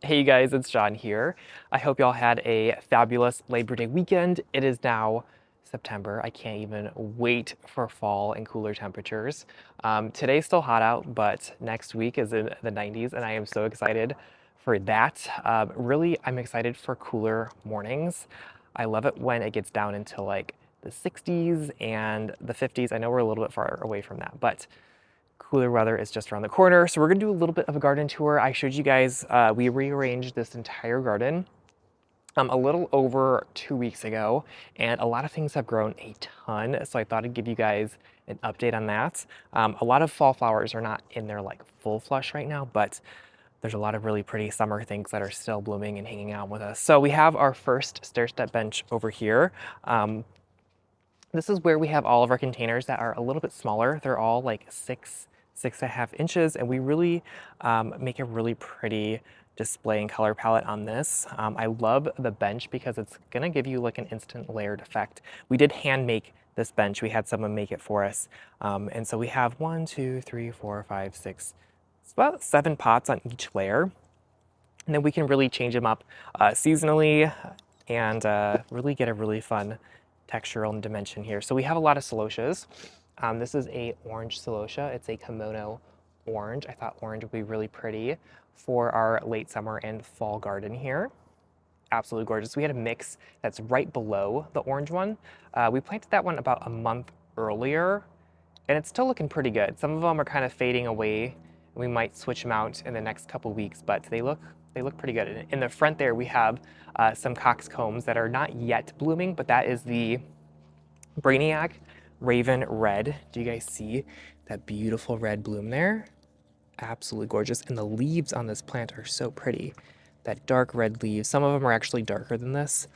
Hey you guys, it's John here. I hope y'all had a fabulous Labor Day weekend. It is now September. I can't even wait for fall and cooler temperatures. Today's still hot out, but next week is in the 90s, and I am so excited for that. Really, I'm excited for cooler mornings. I love it when it gets down into like the 60s and the 50s. I know we're a little bit far away from that, but cooler weather is just around the corner. So we're gonna do a little bit of a garden tour. I showed you guys, we rearranged this entire garden a little over 2 weeks ago, and a lot of things have grown a ton. So I thought I'd give you guys an update on that. A lot of fall flowers are not in their like full flush right now, but there's a lot of really pretty summer things that are still blooming and hanging out with us. So we have our first stair step bench over here. This is where we have all of our containers that are a little bit smaller. They're all like 6.5 inches, and we really make a really pretty display and color palette on this. I love the bench because it's gonna give you like an instant layered effect. We did hand make this bench. We had someone make it for us. And so we have 1, 2, 3, 4, 5, 6, it's about 7 pots on each layer. And then we can really change them up seasonally and really get a really fun textural and dimension here. So we have a lot of celosias. This is a orange celosia. It's a kimono orange. I thought orange would be really pretty for our late summer and fall garden here. Absolutely gorgeous. We had a mix that's right below the orange one. We planted that one about a month earlier, and it's still looking pretty good. Some of them are kind of fading away. We might switch them out in the next couple weeks, but they look pretty good. In the front there, we have some coxcombs that are not yet blooming, but that is the Brainiac Raven Red. Do you guys see that beautiful red bloom there? Absolutely gorgeous. And the leaves on this plant are so pretty. That dark red leaves. Some of them are actually darker than this,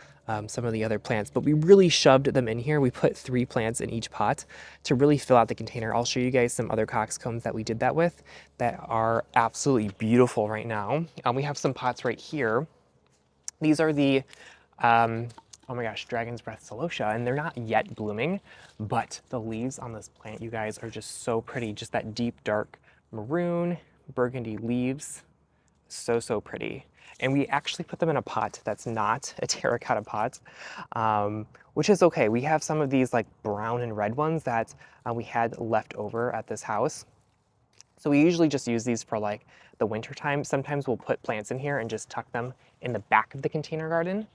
some of the other plants, but we really shoved them in here. We put 3 plants in each pot to really fill out the container. I'll show you guys some other coxcombs that we did that with that are absolutely beautiful right now. We have some pots right here. These are the, oh my gosh, Dragon's Breath celosia, and they're not yet blooming, but the leaves on this plant, you guys, are just so pretty. Just that deep, dark maroon, burgundy leaves. So pretty. And we actually put them in a pot that's not a terracotta pot, which is okay. We have some of these like brown and red ones that we had left over at this house. So we usually just use these for like the winter time. Sometimes we'll put plants in here and just tuck them in the back of the container garden.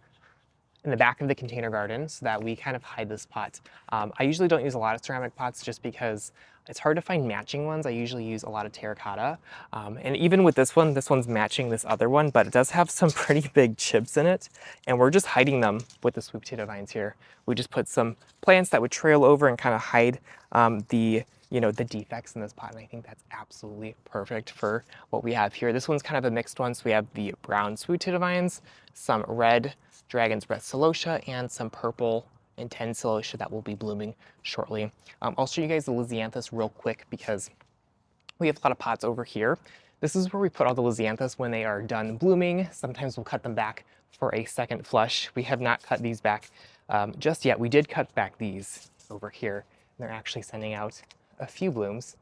So that we kind of hide this pot. I usually don't use a lot of ceramic pots just because it's hard to find matching ones. I usually use a lot of terracotta. And even with this one's matching this other one, but it does have some pretty big chips in it. And we're just hiding them with the sweet potato vines here. We just put some plants that would trail over and kind of hide the defects in this pot, and I think that's absolutely perfect for what we have here. This one's kind of a mixed one, so we have the brown sweet potato vines, some red Dragon's Breath celosia, and some purple intense celosia that will be blooming shortly. I'll show you guys the lisianthus real quick because we have a lot of pots over here. This is where we put all the lisianthus when they are done blooming. Sometimes we'll cut them back for a second flush. We have not cut these back just yet. We did cut back these over here. They're actually sending out a few blooms.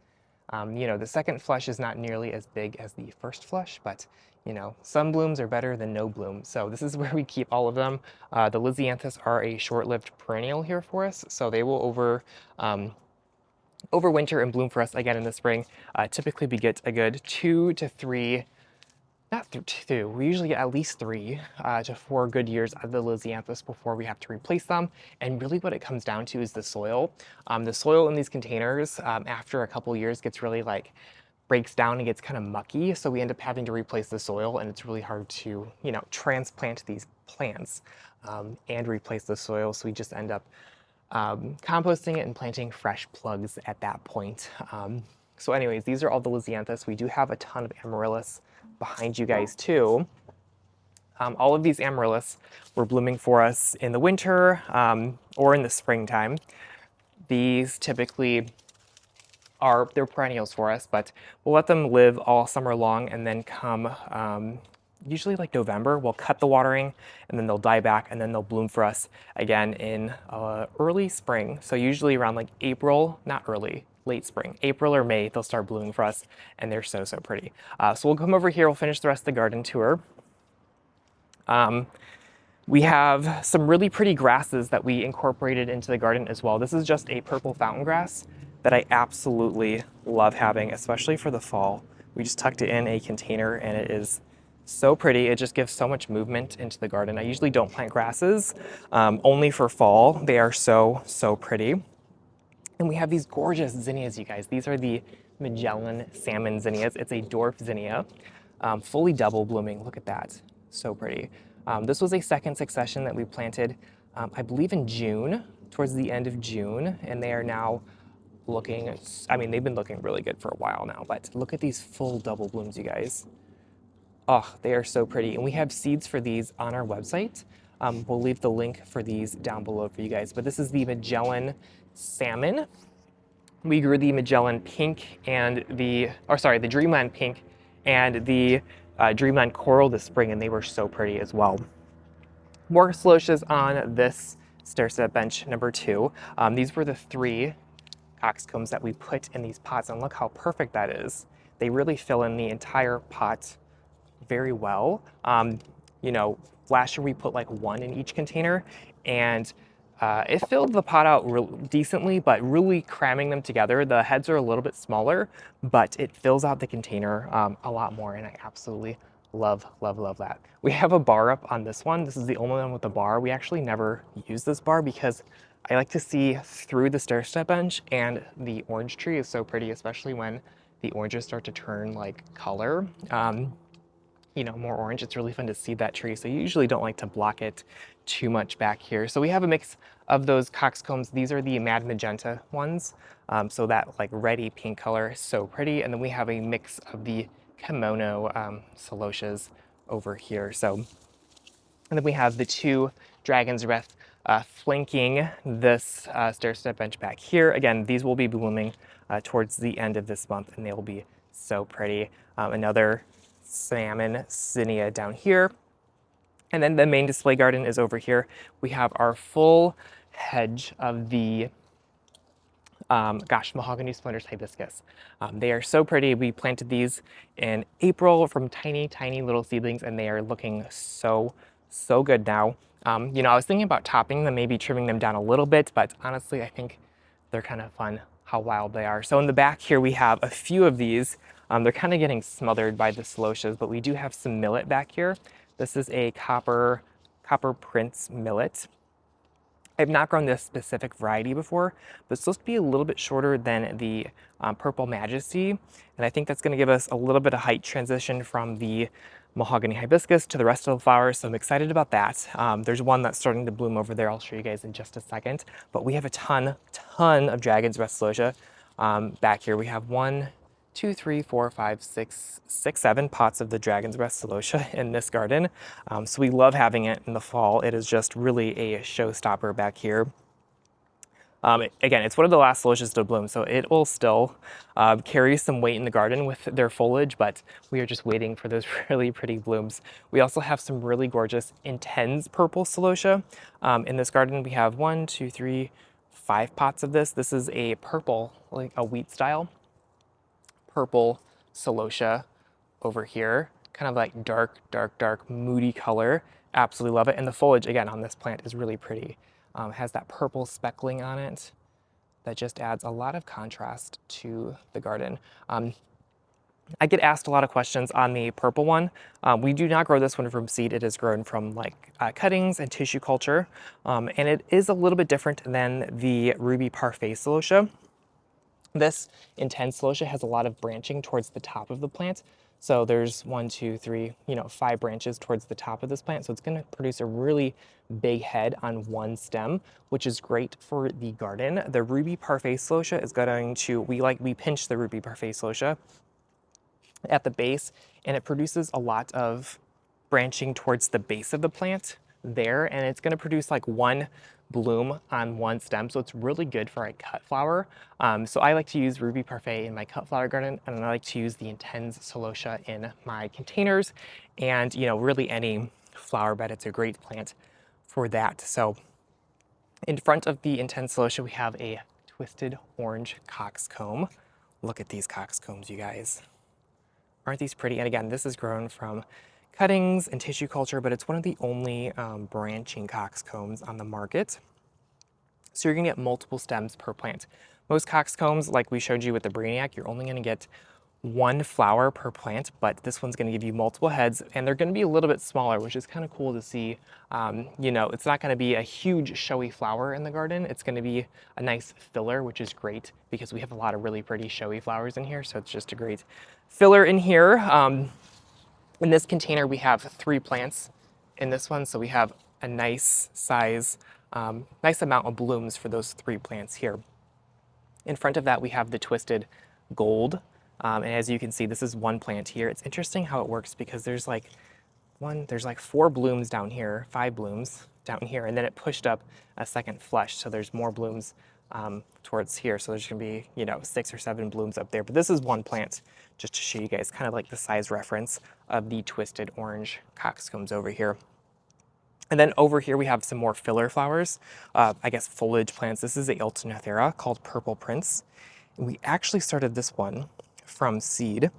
The second flush is not nearly as big as the first flush, but some blooms are better than no bloom. So this is where we keep all of them. The lisianthus are a short-lived perennial here for us, so they will overwinter and bloom for us again in the spring. Typically we get a good 2 to 3, not 2, we usually get at least 3 to 4 good years of the lisianthus before we have to replace them. And really what it comes down to is the soil. The soil in these containers after a couple years gets really breaks down and gets kind of mucky. So we end up having to replace the soil, and it's really hard to, transplant these plants and replace the soil. So we just end up composting it and planting fresh plugs at that point. So anyways, these are all the lisianthus. We do have a ton of amaryllis behind you guys too. All of these amaryllis were blooming for us in the winter or in the springtime. These typically they're perennials for us, but we'll let them live all summer long, and then come usually like November, we'll cut the watering, and then they'll die back, and then they'll bloom for us again in early spring. So usually around like April, not early, late spring, April or May, they'll start blooming for us, and they're so pretty. So we'll come over here, we'll finish the rest of the garden tour. We have some really pretty grasses that we incorporated into the garden as well. This is just a purple fountain grass that I absolutely love having, especially for the fall. We just tucked it in a container and it is so pretty. It just gives so much movement into the garden. I usually don't plant grasses, only for fall. They are so, so pretty. And we have these gorgeous zinnias, you guys. These are the Magellan salmon zinnias. It's a dwarf zinnia, fully double blooming. Look at that, so pretty. This was a second succession that we planted, I believe in June, towards the end of June, and they are now looking, I mean, they've been looking really good for a while now, but look at these full double blooms, you guys. Oh, they are so pretty. And we have seeds for these on our website. We'll leave the link for these down below for you guys, but this is the Magellan salmon. We grew the Magellan pink and the Dreamland pink and the Dreamland coral this spring, and they were so pretty as well. More celosias on this stair-step bench number 2. These were the 3 coxcombs that we put in these pots, and look how perfect that is. They really fill in the entire pot very well. You know, last year we put like 1 in each container, and it filled the pot out decently, but really cramming them together. The heads are a little bit smaller, but it fills out the container a lot more, and I absolutely love, love, love that. We have a bar up on this one. This is the only one with a bar. We actually never use this bar because I like to see through the stair-step bench, and the orange tree is so pretty, especially when the oranges start to turn like color. You know, more orange. It's really fun to see that tree. So you usually don't like to block it too much back here. So we have a mix of those coxcombs. These are the Mad Magenta ones. So that like reddy pink color is so pretty. And then we have a mix of the kimono celosias over here. So, and then we have the 2 Dragon's Breath flanking this stair-step bench back here. Again, these will be blooming towards the end of this month, and they will be so pretty. Another salmon zinnia down here. And then the main display garden is over here. We have our full hedge of the mahogany splendors hibiscus. They are so pretty. We planted these in April from tiny, tiny little seedlings, and they are looking so, so good now. You know, I was thinking about topping them, maybe trimming them down a little bit, but honestly, I think they're kind of fun how wild they are. So in the back here, we have a few of these. They're kind of getting smothered by the celosias, but we do have some millet back here. This is a copper prince millet. I've not grown this specific variety before, but it's supposed to be a little bit shorter than the Purple Majesty. And I think that's gonna give us a little bit of height transition from the mahogany hibiscus to the rest of the flowers. So I'm excited about that. There's one that's starting to bloom over there. I'll show you guys in just a second, but we have a ton of Dragon's Breath celosia back here. We have 1, 2, 3, 4, 5, 6, 7 pots of the Dragon's Breath celosia in this garden. So we love having it in the fall. It is just really a showstopper back here. Again, it's one of the last celosias to bloom, so it will still carry some weight in the garden with their foliage, but we are just waiting for those really pretty blooms. We also have some really gorgeous intense purple celosia. In this garden, we have 1, 2, 3, 5 pots of this. This is a purple, like a wheat style purple celosia over here. Kind of like dark, dark, dark, moody color. Absolutely love it. And the foliage, again, on this plant is really pretty. Has that purple speckling on it that just adds a lot of contrast to the garden. I get asked a lot of questions on the purple one. We do not grow this one from seed. It is grown from like cuttings and tissue culture. And it is a little bit different than the ruby parfait celosia. This intense celosia has a lot of branching towards the top of the plant. So there's 1, 2, 3, 5 branches towards the top of this plant. So it's going to produce a really big head on one stem, which is great for the garden. The ruby parfait celosia is going to, we pinch the ruby parfait celosia at the base, and it produces a lot of branching towards the base of the plant there, and it's going to produce like 1 bloom on 1 stem, so it's really good for a cut flower. So I like to use ruby parfait in my cut flower garden, and I like to use the intense celosia in my containers, and really any flower bed. It's a great plant for that. So in front of the intense celosia, we have a twisted orange coxcomb. Look at these coxcombs, you guys. Aren't these pretty? And again, this is grown from cuttings and tissue culture, but it's one of the only branching coxcombs on the market. So you're gonna get multiple stems per plant. Most coxcombs, like we showed you with the Brainiac, you're only gonna get one flower per plant, but this one's gonna give you multiple heads, and they're gonna be a little bit smaller, which is kind of cool to see. You know, it's not gonna be a huge showy flower in the garden. It's gonna be a nice filler, which is great because we have a lot of really pretty showy flowers in here, so it's just a great filler in here. In this container, we have 3 plants in this one, so we have a nice size, nice amount of blooms for those 3 plants here. In front of that, we have the twisted gold. And as you can see, this is one plant here. It's interesting how it works because there's like 4 blooms down here, 5 blooms down here, and then it pushed up a second flush. So there's more blooms towards here. So there's gonna be, you know, 6 or 7 blooms up there. But this is one plant, just to show you guys kind of like the size reference of the twisted orange coxcombs over here. And then over here we have some more filler flowers, I guess foliage plants. This is a Alternanthera called Purple Prince. And we actually started this one from seed.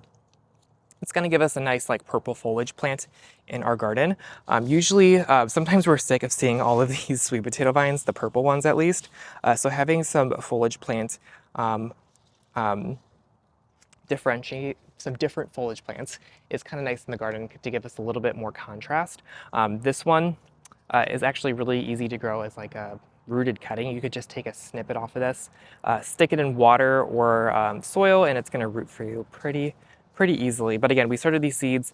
It's gonna give us a nice like purple foliage plant in our garden. Usually, sometimes we're sick of seeing all of these sweet potato vines, the purple ones at least. So having some foliage plant, differentiate some different foliage plants is kind of nice in the garden to give us a little bit more contrast. This one is actually really easy to grow as like a rooted cutting. You could just take a snippet off of this, stick it in water or soil, and it's gonna root for you pretty easily. But again, we started these seeds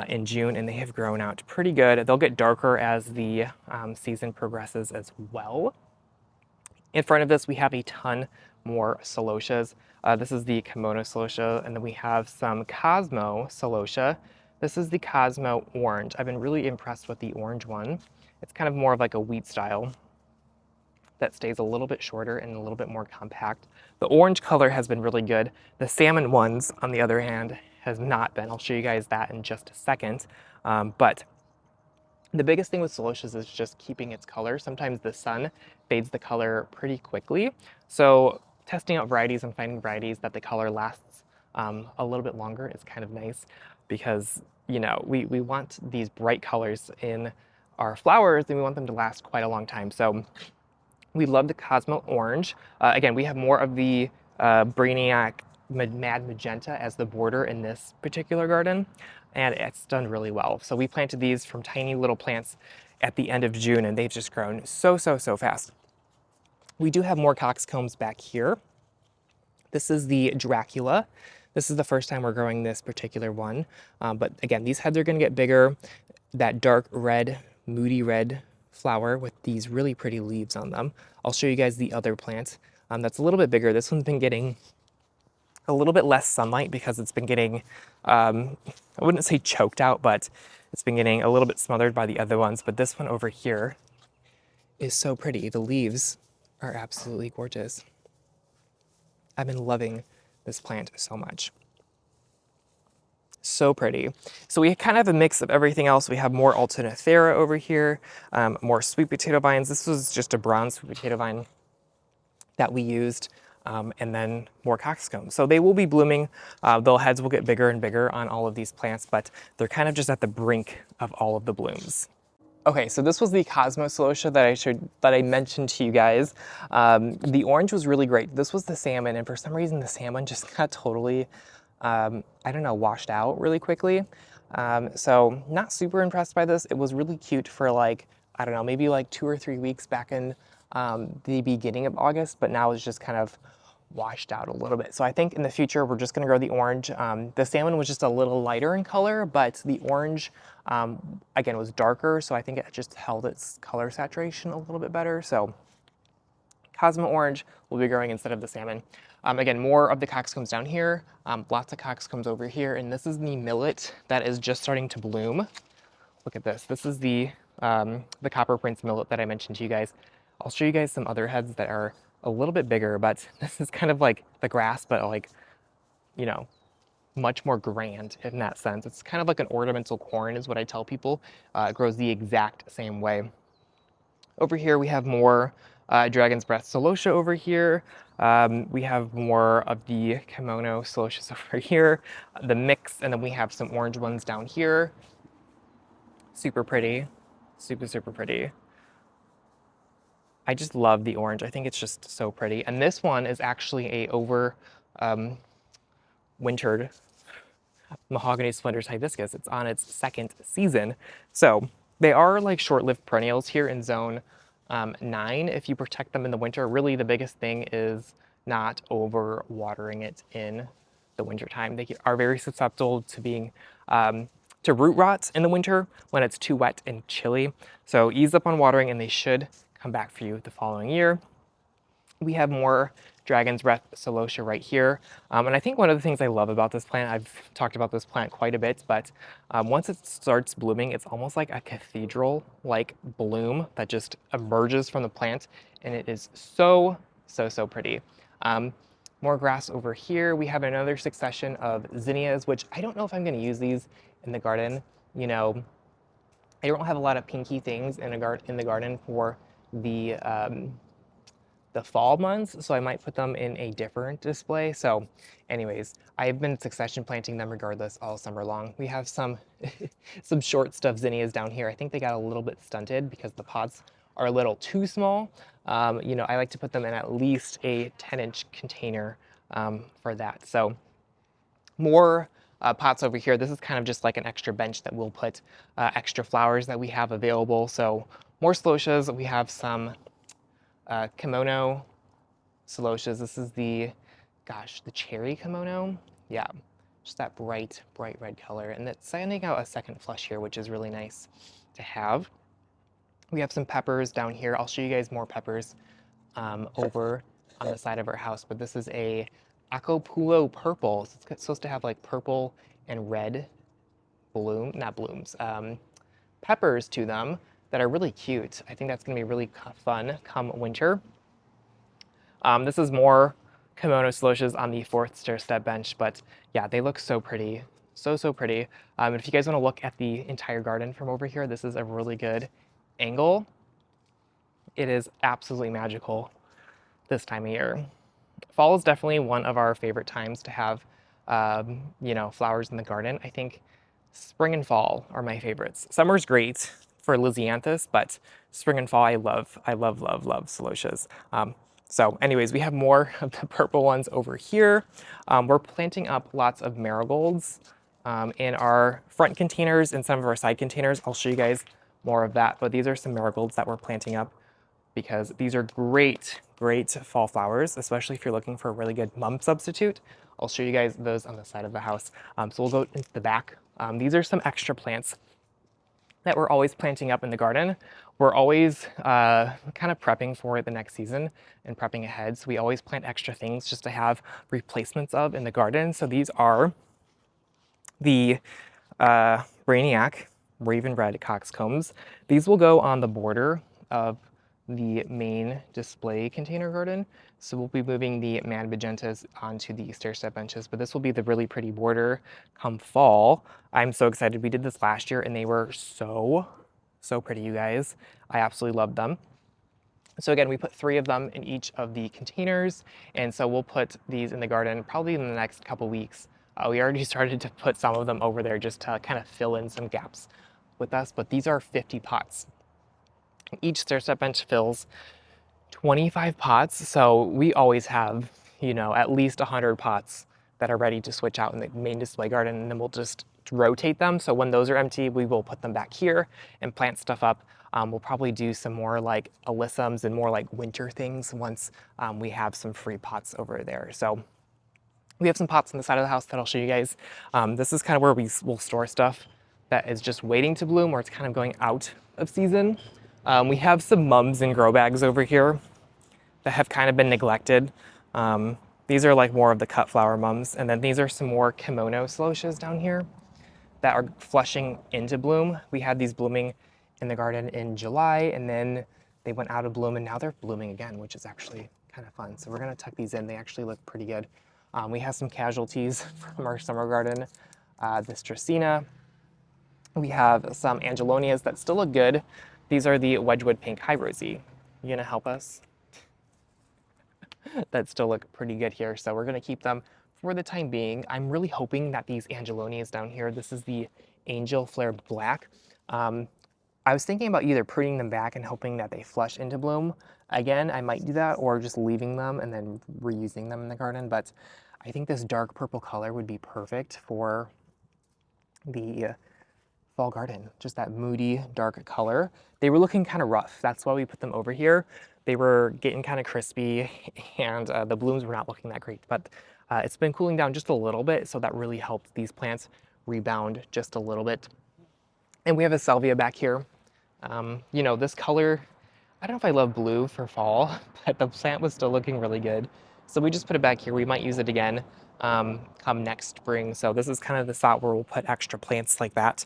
in June and they have grown out pretty good. They'll get darker as the season progresses as well. In front of this, we have a ton more celosias. This is the kimono celosia, and then we have some Cosmo celosia. This is the Cosmo orange. I've been really impressed with the orange one. It's kind of more of like a wheat style that stays a little bit shorter and a little bit more compact. The orange color has been really good. The salmon ones, on the other hand, has not been. I'll show you guys that in just a second. But the biggest thing with celosias is just keeping its color. Sometimes the sun fades the color pretty quickly. So testing out varieties and finding varieties that the color lasts a little bit longer is kind of nice because, you know, we want these bright colors in our flowers and we want them to last quite a long time. So we love the Cosmo Orange. Again, we have more of the Brainiac Mad Magenta as the border in this particular garden, and it's done really well. So we planted these from tiny little plants at the end of June, and they've just grown so fast. We do have more coxcombs back here. This is the Dracula. This is the first time we're growing this particular one. But again, these heads are gonna get bigger. That dark red, moody red flower with these really pretty leaves on them. I'll show you guys the other plant that's a little bit bigger. This one's been getting a little bit less sunlight because it's been getting, I wouldn't say choked out, but it's been getting a little bit smothered by the other ones. But this one over here is so pretty. The leaves are absolutely gorgeous. I've been loving this plant so much. So pretty. So we kind of have a mix of everything else. We have more Alternanthera over here, more sweet potato vines. This was just a bronze sweet potato vine that we used, and then more coxcombs. So they will be blooming. The heads will get bigger and bigger on all of these plants, but they're kind of just at the brink of all of the blooms. Okay, so this was the Cosmo celosia that I mentioned to you guys. The orange was really great. This was the salmon, and for some reason the salmon just got totally, I don't know, washed out really quickly. So not super impressed by this. It was really cute for like, I don't know, maybe like 2 or 3 weeks back in the beginning of August, but now it's just kind of washed out a little bit. So I think in the future, we're just gonna grow the orange. The salmon was just a little lighter in color, but the orange, again, was darker. So I think it just held its color saturation a little bit better. So Cosmo Orange will be growing instead of the salmon. Again, more of the coxcombs down here, lots of coxcombs over here. And this is the millet that is just starting to bloom. Look at this. This is the Copper Prince millet that I mentioned to you guys. I'll show you guys some other heads that are a little bit bigger, but this is kind of like the grass, but like, you know, much more grand in that sense. It's kind of like an ornamental corn is what I tell people. It grows the exact same way. Over here we have more Dragon's Breath celosia over here. We have more of the kimono celosias over here, the mix, and then we have some orange ones down here. Super pretty. Super, super pretty. I just love the orange. I think it's just so pretty. And this one is actually a over um, wintered mahogany splendors hibiscus. It's on its second season. So they are like short-lived perennials here in zone 9. If you protect them in the winter, really the biggest thing is not over watering it in the winter time. They are very susceptible to being to root rot in the winter when it's too wet and chilly. So ease up on watering and they should come back for you the following year. We have more Dragon's Breath celosia right here. And I think one of the things I love about this plant, I've talked about this plant quite a bit, but once it starts blooming, it's almost like a cathedral-like bloom that just emerges from the plant, and it is so, so, so pretty. More grass over here. We have another succession of zinnias, which I don't know if I'm going to use these in the garden. You know, I don't have a lot of pinky things in the garden for the fall months, so I might put them in a different display. So anyways, I've been succession planting them regardless all summer long. We have some some short stuff zinnias down here. I think they got a little bit stunted because the pots are a little too small. You know, I like to put them in at least a 10-inch container for that. So more pots over here. This is kind of just like an extra bench that we'll put extra flowers that we have available. So more celosias. We have some kimono celosias. This is the, gosh, the cherry kimono. Yeah, just that bright, bright red color. And that's sending out a second flush here, which is really nice to have. We have some peppers down here. I'll show you guys more peppers over on the side of our house, but this is a Acapulco purple. So it's supposed to have like purple and red peppers to them that are really cute. I think that's gonna be really fun come winter. This is more kimono celosias on the 4th stair step bench, but yeah, they look so pretty. So, so pretty. If you guys wanna look at the entire garden from over here, this is a really good angle. It is absolutely magical this time of year. Fall is definitely one of our favorite times to have, you know, flowers in the garden. I think spring and fall are my favorites. Summer's great for Lysianthus, but spring and fall I love. I love, love, love celosias. So anyways, we have more of the purple ones over here. We're planting up lots of marigolds in our front containers and some of our side containers. I'll show you guys more of that, but these are some marigolds that we're planting up because these are great, great fall flowers, especially if you're looking for a really good mum substitute. I'll show you guys those on the side of the house. So we'll go into the back. These are some extra plants that we're always planting up in the garden. We're always kind of prepping for the next season and prepping ahead. So we always plant extra things just to have replacements of in the garden. So these are the Brainiac Raven Red Coxcombs. These will go on the border of the main display container garden. So we'll be moving the Mad Magentas onto the stair step benches, but this will be the really pretty border come fall. I'm so excited. We did this last year and they were so, so pretty, you guys. I absolutely loved them. So again, we put 3 of them in each of the containers. And so we'll put these in the garden probably in the next couple weeks. We already started to put some of them over there just to kind of fill in some gaps with us, but these are 50 pots. Each stair step bench fills 25 pots. So we always have, you know, at least 100 pots that are ready to switch out in the main display garden, and then we'll just rotate them. So when those are empty, we will put them back here and plant stuff up. We'll probably do some more like alyssums and more like winter things once we have some free pots over there. So we have some pots on the side of the house that I'll show you guys. This is kind of where we will store stuff that is just waiting to bloom or it's kind of going out of season. We have some mums and grow bags over here that have kind of been neglected. These are like more of the cut flower mums. And then these are some more kimono celosias down here that are flushing into bloom. We had these blooming in the garden in July and then they went out of bloom and now they're blooming again, which is actually kind of fun. So we're gonna tuck these in. They actually look pretty good. We have some casualties from our summer garden. This Dracaena. We have some Angelonias that still look good. These are the Wedgwood Pink High Rosy. You gonna help us? That still look pretty good here. So we're gonna keep them for the time being. I'm really hoping that these Angelonias down here, this is the Angel Flare Black. I was thinking about either pruning them back and hoping that they flush into bloom. Again, I might do that, or just leaving them and then reusing them in the garden, but I think this dark purple color would be perfect for the fall garden. Just that moody, dark color. They were looking kind of rough. That's why we put them over here. They were getting kind of crispy and the blooms were not looking that great, but it's been cooling down just a little bit, so that really helped these plants rebound just a little bit. And we have a salvia back here. You know, this color, I don't know if I love blue for fall, but the plant was still looking really good. So we just put it back here. We might use it again come next spring. So this is kind of the spot where we'll put extra plants like that.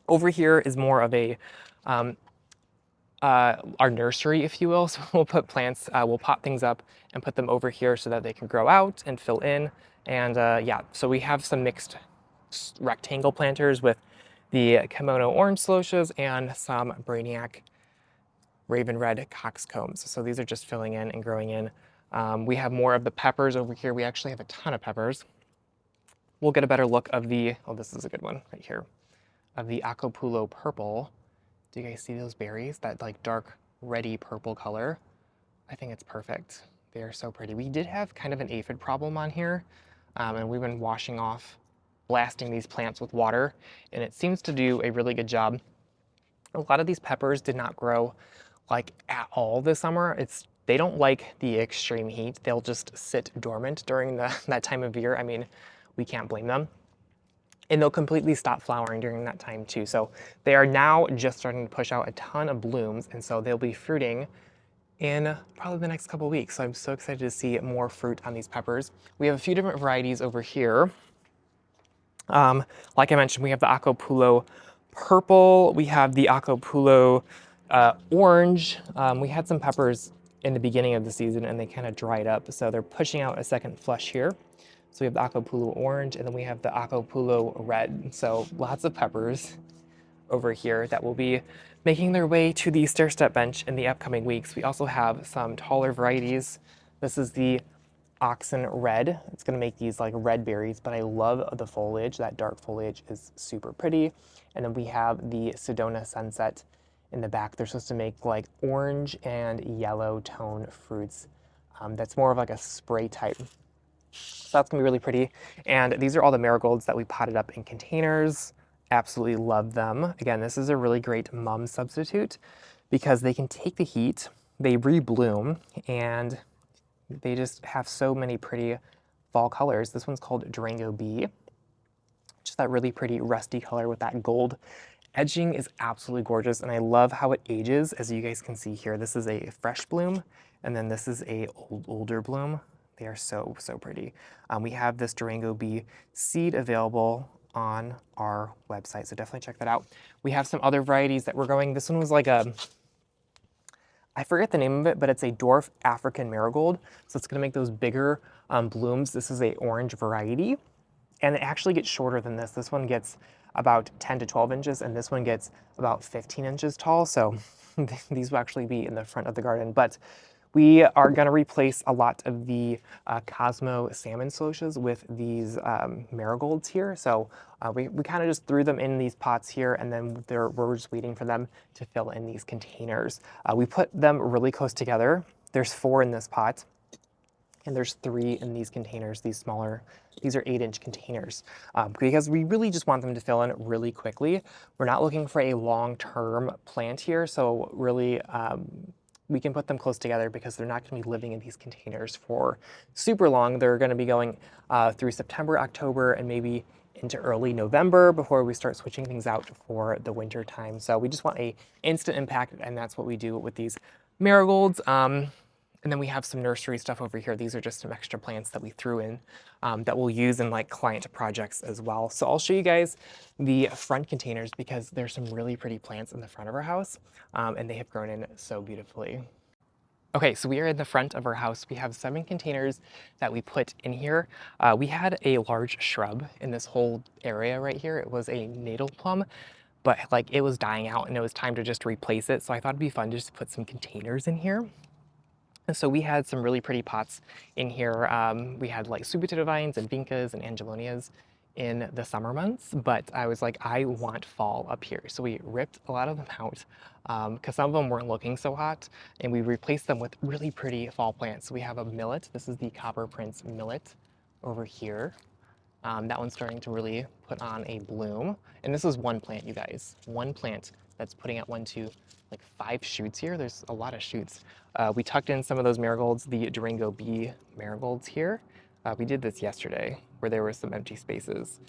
Over here is more of a our nursery, if you will. So we'll put plants, we'll pot things up and put them over here so that they can grow out and fill in. And yeah, so we have some mixed rectangle planters with the kimono orange celosias and some Brainiac raven red coxcombs. So these are just filling in and growing in. We have more of the peppers over here. We actually have a ton of peppers. We'll get a better look of the, oh, this is a good one right here, of the Acapulco purple. Do you guys see those berries? That like dark reddy purple color. I think it's perfect. They are so pretty. We did have kind of an aphid problem on here, and we've been washing off, blasting these plants with water, and it seems to do a really good job. A lot of these peppers did not grow like at all this summer. They don't like the extreme heat. They'll just sit dormant during that time of year. I mean, we can't blame them. And they'll completely stop flowering during that time too. So they are now just starting to push out a ton of blooms, and so they'll be fruiting in probably the next couple weeks. So I'm so excited to see more fruit on these peppers. We have a few different varieties over here. Like I mentioned, we have the Acapulco purple, we have the Acapulco orange. We had some peppers in the beginning of the season and they kind of dried up, so they're pushing out a second flush here. So we have the Acapulco orange, and then we have the Acapulco red. So lots of peppers over here that will be making their way to the stair step bench in the upcoming weeks. We also have some taller varieties. This is the Oxen red. It's gonna make these like red berries, but I love the foliage. That dark foliage is super pretty. And then we have the Sedona sunset in the back. They're supposed to make like orange and yellow tone fruits. That's more of like a spray type. So that's gonna be really pretty. And these are all the marigolds that we potted up in containers. Absolutely love them. Again, this is a really great mum substitute because they can take the heat, they rebloom, and they just have so many pretty fall colors. This one's called Durango Bee. Just that really pretty rusty color with that gold edging is absolutely gorgeous, and I love how it ages. As you guys can see here, this is a fresh bloom, and then this is a older bloom. They are so, so pretty. We have this Durango Bee seed available on our website, so definitely check that out. We have some other varieties that we're growing. This one was like a, I forget the name of it, but it's a dwarf African marigold. So it's gonna make those bigger blooms. This is a orange variety, and it actually gets shorter than this. This one gets about 10 to 12 inches, and this one gets about 15 inches tall. So these will actually be in the front of the garden. But we are gonna replace a lot of the Cosmo salmon celosias with these marigolds here. So we kind of just threw them in these pots here, and then we're just waiting for them to fill in these containers. We put them really close together. There's 4 in this pot, and there's 3 in these containers, these smaller. These are 8-inch containers because we really just want them to fill in really quickly. We're not looking for a long-term plant here, so really we can put them close together because they're not going to be living in these containers for super long. They're going to be going through September, October, and maybe into early November before we start switching things out for the winter time. So we just want a instant impact, and that's what we do with these marigolds. And then we have some nursery stuff over here. These are just some extra plants that we threw in that we'll use in like client projects as well. So I'll show you guys the front containers because there's some really pretty plants in the front of our house and they have grown in so beautifully. Okay, so we are in the front of our house. We have 7 containers that we put in here. We had a large shrub in this whole area right here. It was a natal plum, but like it was dying out and it was time to just replace it. So I thought it'd be fun just to put some containers in here. And so we had some really pretty pots in here. We had like sweet potato vines and vincas and angelonias in the summer months, but I was like, I want fall up here. So we ripped a lot of them out because some of them weren't looking so hot, and we replaced them with really pretty fall plants. So we have a millet. This is the Copper Prince millet over here. That one's starting to really put on a bloom. And this is one plant, you guys. One plant that's putting out one, two, like 5 shoots here. There's a lot of shoots. We tucked in some of those marigolds, the Durango Bee marigolds here. We did this yesterday where there were some empty spaces.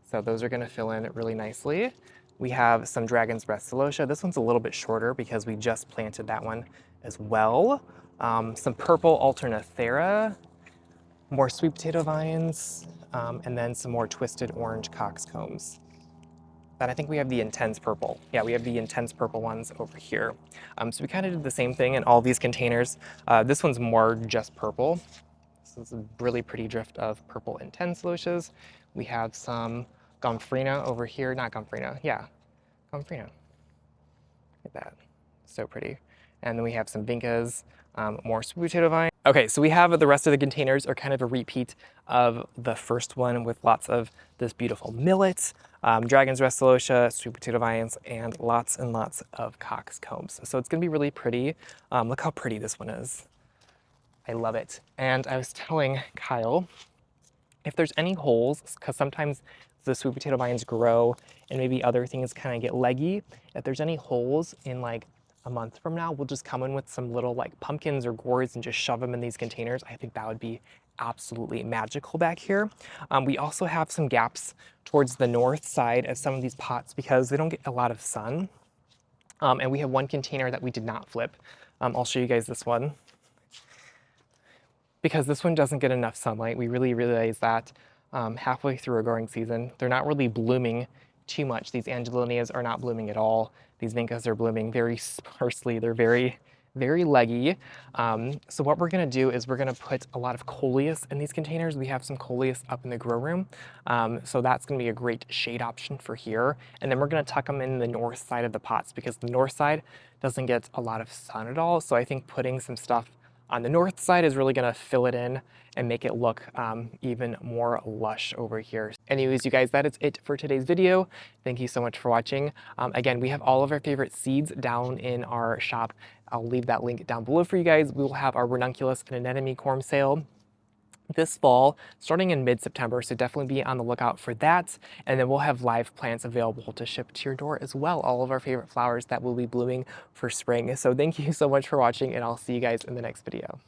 So those are gonna fill in really nicely. We have some Dragon's Breath celosia. This one's a little bit shorter because we just planted that one as well. Some purple Alternathera, more sweet potato vines, and then some more twisted orange coxcombs. And I think we have the intense purple. Yeah, we have the intense purple ones over here. So we kind of did the same thing in all these containers. This one's more just purple. This is a really pretty drift of purple intense celosias. We have some gomphrena over here, not gomphrena, yeah, gomphrena. Look at that, so pretty. And then we have some vincas, more sweet potato vine. Okay, so we have the rest of the containers are kind of a repeat of the first one with lots of this beautiful millet, Dragon's Rest celosia, sweet potato vines, and lots of coxcombs. So it's gonna be really pretty. Look how pretty this one is. I love it. And I was telling Kyle, if there's any holes, because sometimes the sweet potato vines grow and maybe other things kind of get leggy, if there's any holes in like a month from now, we'll just come in with some little like pumpkins or gourds and just shove them in these containers. I think that would be absolutely magical back here. We also have some gaps towards the north side of some of these pots because they don't get a lot of sun. And we have one container that we did not flip. I'll show you guys this one. Because this one doesn't get enough sunlight. We really realized that halfway through our growing season. They're not really blooming too much. These angelinias are not blooming at all. These vincas are blooming very sparsely. They're very leggy. So what we're gonna do is we're gonna put a lot of coleus in these containers. We have some coleus up in the grow room. So that's gonna be a great shade option for here. And then we're gonna tuck them in the north side of the pots because the north side doesn't get a lot of sun at all. So I think putting some stuff on the north side is really gonna fill it in and make it look even more lush over here. Anyways, you guys, that is it for today's video. Thank you so much for watching. Again, we have all of our favorite seeds down in our shop. I'll leave that link down below for you guys. We will have our ranunculus and anemone corm sale this fall, starting in mid-September, so definitely be on the lookout for that. And then we'll have live plants available to ship to your door as well, all of our favorite flowers that will be blooming for spring. So thank you so much for watching, and I'll see you guys in the next video.